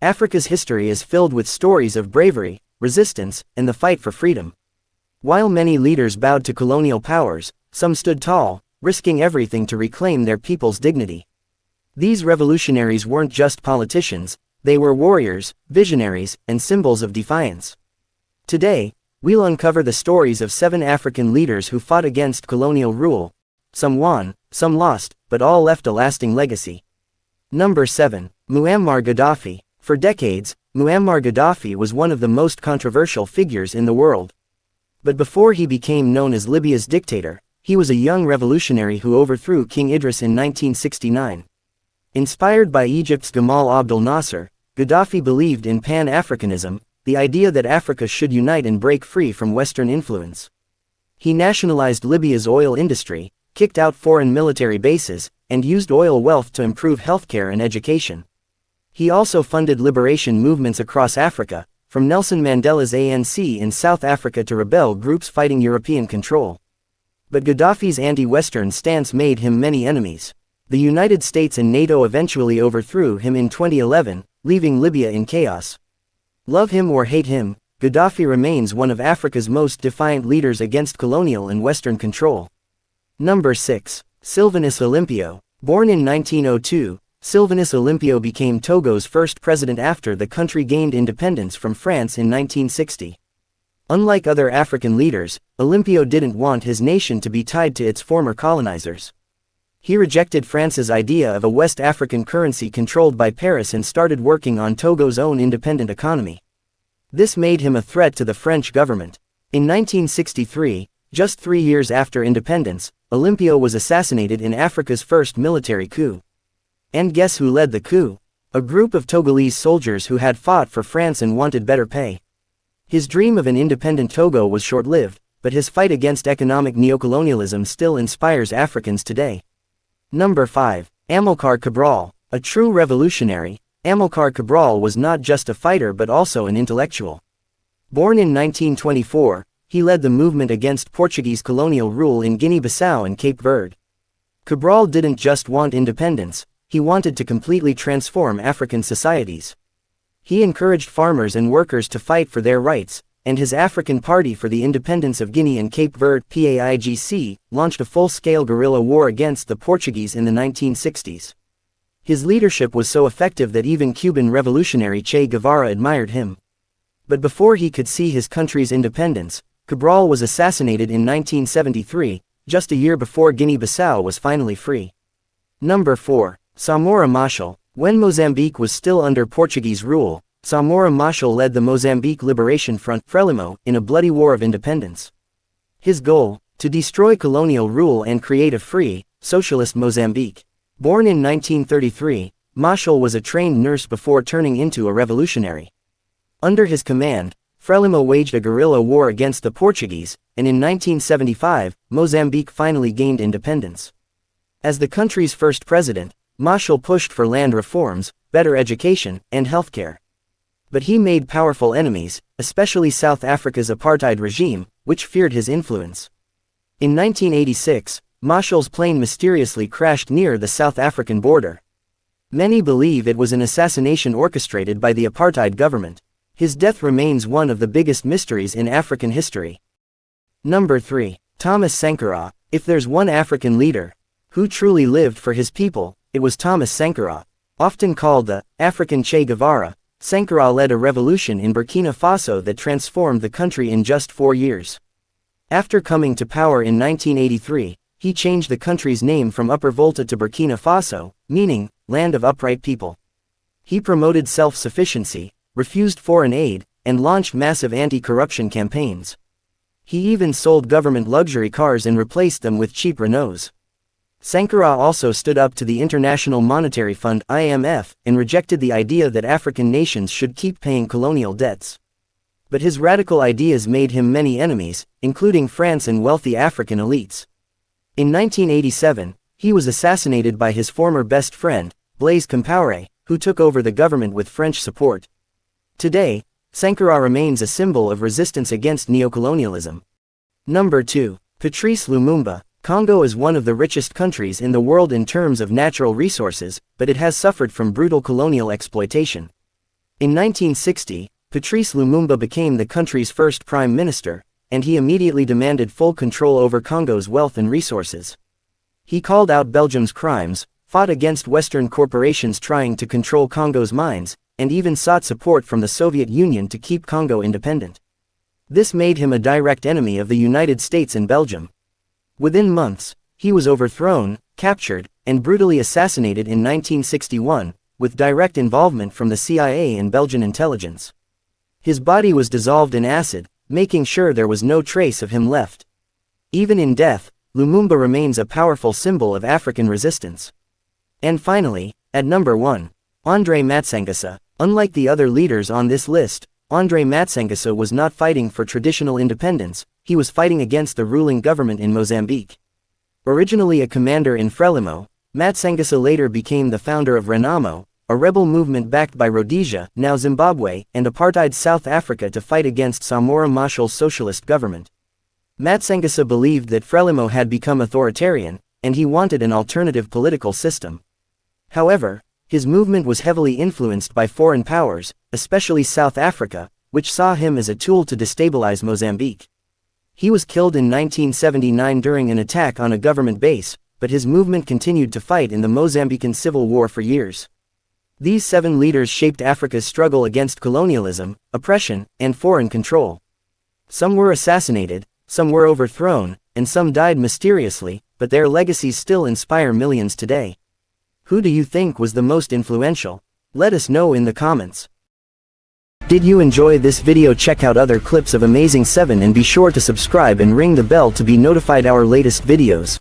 Africa's history is filled with stories of bravery, resistance, and the fight for freedom. While many leaders bowed to colonial powers, some stood tall, risking everything to reclaim their people's dignity. These revolutionaries weren't just politicians, they were warriors, visionaries, and symbols of defiance. Today, we'll uncover the stories of 7 African leaders who fought against colonial rule. Some won, some lost, but all left a lasting legacy. Number 7. Muammar Gaddafi. For decades, Muammar Gaddafi was one of the most controversial figures in the world. But before he became known as Libya's dictator, he was a young revolutionary who overthrew King Idris in 1969. Inspired by Egypt's Gamal Abdel Nasser, Gaddafi believed in Pan-Africanism, the idea that Africa should unite and break free from Western influence. He nationalized Libya's oil industry, kicked out foreign military bases, and used oil wealth to improve healthcare and education. He also funded liberation movements across Africa, from Nelson Mandela's ANC in South Africa to rebel groups fighting European control. But Gaddafi's anti-Western stance made him many enemies. The United States and NATO eventually overthrew him in 2011, leaving Libya in chaos. Love him or hate him, Gaddafi remains one of Africa's most defiant leaders against colonial and Western control. Number 6. Sylvanus Olympio. Born in 1902, Sylvanus Olympio became Togo's first president after the country gained independence from France in 1960. Unlike other African leaders, Olympio didn't want his nation to be tied to its former colonizers. He rejected France's idea of a West African currency controlled by Paris and started working on Togo's own independent economy. This made him a threat to the French government. In 1963, just 3 years after independence, Olympio was assassinated in Africa's first military coup. And guess who led the coup? A group of Togolese soldiers who had fought for France and wanted better pay. His dream of an independent Togo was short-lived, but his fight against economic neocolonialism still inspires Africans today. Number 5. Amilcar Cabral. A true revolutionary, Amilcar Cabral was not just a fighter but also an intellectual. Born in 1924, he led the movement against Portuguese colonial rule in Guinea-Bissau and Cape Verde. Cabral didn't just want independence, he wanted to completely transform African societies. He encouraged farmers and workers to fight for their rights, and his African Party for the Independence of Guinea and Cape Verde (PAIGC) launched a full-scale guerrilla war against the Portuguese in the 1960s. His leadership was so effective that even Cuban revolutionary Che Guevara admired him. But before he could see his country's independence, Cabral was assassinated in 1973, just a year before Guinea-Bissau was finally free. Number 4. Samora Machel. When Mozambique was still under Portuguese rule, Samora Machel led the Mozambique Liberation Front (Frelimo) in a bloody war of independence. His goal, to destroy colonial rule and create a free, socialist Mozambique. Born in 1933, Machel was a trained nurse before turning into a revolutionary. Under his command, Frelimo waged a guerrilla war against the Portuguese, and in 1975, Mozambique finally gained independence. As the country's first president, Machel pushed for land reforms, better education, and healthcare. But he made powerful enemies, especially South Africa's apartheid regime, which feared his influence. In 1986, Machel's plane mysteriously crashed near the South African border. Many believe it was an assassination orchestrated by the apartheid government. His death remains one of the biggest mysteries in African history. Number 3. Thomas Sankara. If there's one African leader who truly lived for his people, it was Thomas Sankara. Often called the African Che Guevara, Sankara led a revolution in Burkina Faso that transformed the country in just 4 years. After coming to power in 1983, he changed the country's name from Upper Volta to Burkina Faso, meaning, land of upright people. He promoted self-sufficiency, refused foreign aid, and launched massive anti-corruption campaigns. He even sold government luxury cars and replaced them with cheap Renaults. Sankara also stood up to the International Monetary Fund (IMF) and rejected the idea that African nations should keep paying colonial debts. But his radical ideas made him many enemies, including France and wealthy African elites. In 1987, he was assassinated by his former best friend, Blaise Compaoré, who took over the government with French support. Today, Sankara remains a symbol of resistance against neocolonialism. Number 2. Patrice Lumumba. Congo is one of the richest countries in the world in terms of natural resources, but it has suffered from brutal colonial exploitation. In 1960, Patrice Lumumba became the country's first prime minister, and he immediately demanded full control over Congo's wealth and resources. He called out Belgium's crimes, fought against Western corporations trying to control Congo's mines, and even sought support from the Soviet Union to keep Congo independent. This made him a direct enemy of the United States and Belgium. Within months, he was overthrown, captured, and brutally assassinated in 1961, with direct involvement from the CIA and Belgian intelligence. His body was dissolved in acid, making sure there was no trace of him left. Even in death, Lumumba remains a powerful symbol of African resistance. And finally, at number 1, André Matsangasa. Unlike the other leaders on this list, André Matsangasa was not fighting for traditional independence, he was fighting against the ruling government in Mozambique. Originally a commander in Frelimo, Matsangasa later became the founder of Renamo, a rebel movement backed by Rhodesia, now Zimbabwe, and apartheid South Africa to fight against Samora Machel's socialist government. Matsangasa believed that Frelimo had become authoritarian, and he wanted an alternative political system. However, his movement was heavily influenced by foreign powers, especially South Africa, which saw him as a tool to destabilize Mozambique. He was killed in 1979 during an attack on a government base, but his movement continued to fight in the Mozambican Civil War for years. These 7 leaders shaped Africa's struggle against colonialism, oppression, and foreign control. Some were assassinated, some were overthrown, and some died mysteriously, but their legacies still inspire millions today. Who do you think was the most influential? Let us know in the comments. Did you enjoy this video? Check out other clips of Amazing 7 and be sure to subscribe and ring the bell to be notified our latest videos.